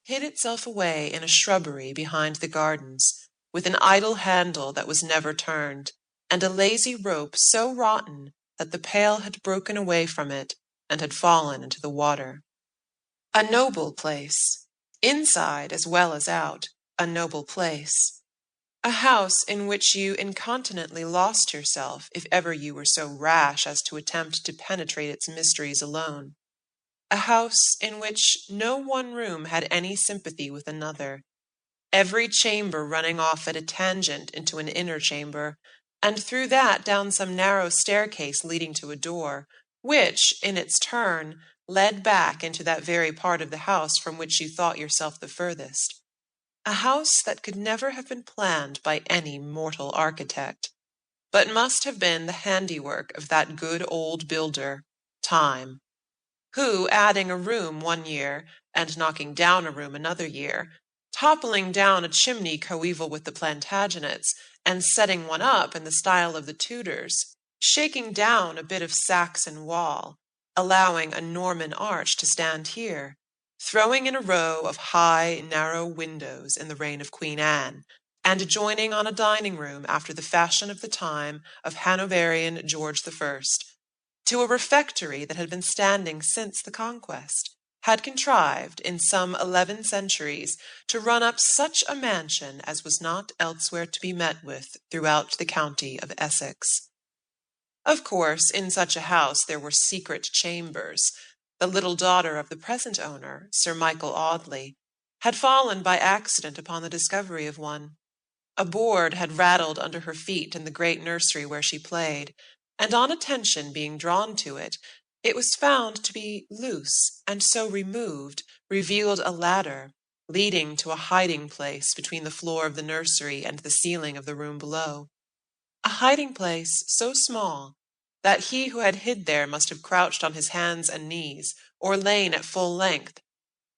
hid itself away in a shrubbery behind the gardens, with an idle handle that was never turned, and a lazy rope so rotten that the pail had broken away from it and had fallen into the water. A noble place, inside as well as out, a noble place. A house in which you incontinently lost yourself if ever you were so rash as to attempt to penetrate its mysteries alone. A house in which no one room had any sympathy with another, every chamber running off at a tangent into an inner chamber, and through that down some narrow staircase leading to a door, which, in its turn, led back into that very part of the house from which you thought yourself the furthest. A house that could never have been planned by any mortal architect, but must have been the handiwork of that good old builder, Time, who, adding a room one year, and knocking down a room another year, toppling down a chimney coeval with the Plantagenets, and setting one up in the style of the Tudors, shaking down a bit of Saxon wall, allowing a Norman arch to stand here, throwing in a row of high, narrow windows in the reign of Queen Anne, and adjoining on a dining room after the fashion of the time of Hanoverian George I, to a refectory that had been standing since the Conquest, had contrived, in some 11 centuries, to run up such a mansion as was not elsewhere to be met with throughout the county of Essex. Of course, in such a house there were secret chambers. The little daughter of the present owner, Sir Michael Audley, had fallen by accident upon the discovery of one. A board had rattled under her feet in the great nursery where she played, and on attention being drawn to it, it was found to be loose, and so removed, revealed a ladder, leading to a hiding-place between the floor of the nursery and the ceiling of the room below. A hiding-place so small that he who had hid there must have crouched on his hands and knees, or lain at full length,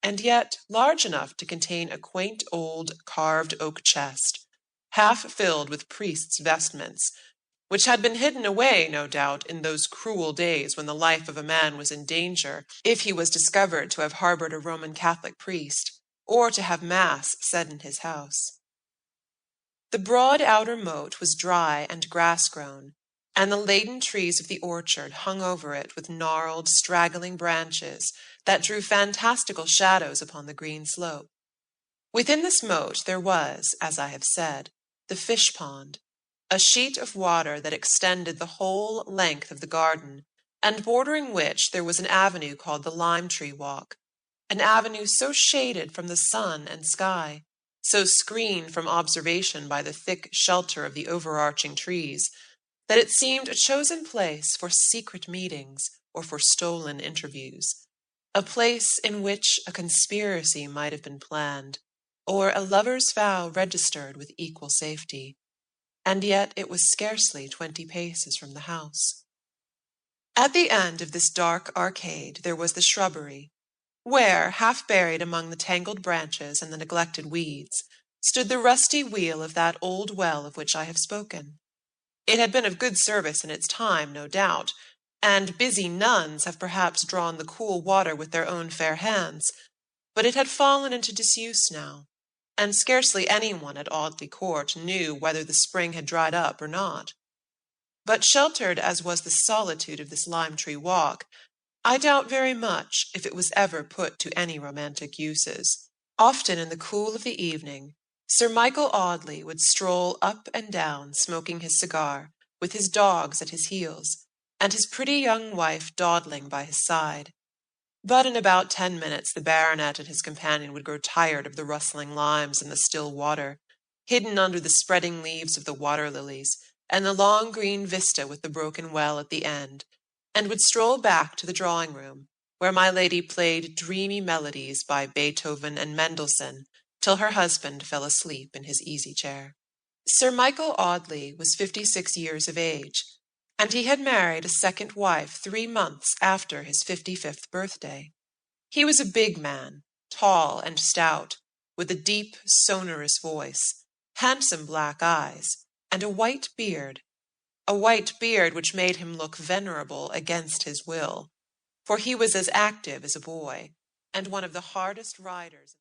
and yet large enough to contain a quaint old carved oak chest, half filled with priests' vestments, which had been hidden away, no doubt, in those cruel days when the life of a man was in danger if he was discovered to have harbored a Roman Catholic priest, or to have mass said in his house. The broad outer moat was dry and grass-grown, and the laden trees of the orchard hung over it with gnarled, straggling branches that drew fantastical shadows upon the green slope. Within this moat there was, as I have said, the fish-pond, a sheet of water that extended the whole length of the garden, and bordering which there was an avenue called the lime-tree walk, an avenue so shaded from the sun and sky, so screened from observation by the thick shelter of the overarching trees, that it seemed a chosen place for secret meetings or for stolen interviews, a place in which a conspiracy might have been planned, or a lover's vow registered with equal safety. And yet it was scarcely 20 paces from the house. At the end of this dark arcade there was the shrubbery, where, half buried among the tangled branches and the neglected weeds, stood the rusty wheel of that old well of which I have spoken. It had been of good service in its time, no doubt, and busy nuns have perhaps drawn the cool water with their own fair hands, but it had fallen into disuse now, and scarcely anyone at Audley Court knew whether the spring had dried up or not. But sheltered as was the solitude of this lime-tree walk, I doubt very much if it was ever put to any romantic uses. Often in the cool of the evening, Sir Michael Audley would stroll up and down smoking his cigar, with his dogs at his heels, and his pretty young wife dawdling by his side. But in about 10 minutes the baronet and his companion would grow tired of the rustling limes and the still water, hidden under the spreading leaves of the water-lilies, and the long green vista with the broken well at the end, and would stroll back to the drawing-room, where my lady played dreamy melodies by Beethoven and Mendelssohn, till her husband fell asleep in his easy-chair. Sir Michael Audley was 56 years of age, and he had married a second wife 3 months after his 55th birthday. He was a big man, tall and stout, with a deep, sonorous voice, handsome black eyes, and a white beard which made him look venerable against his will, for he was as active as a boy, and one of the hardest riders.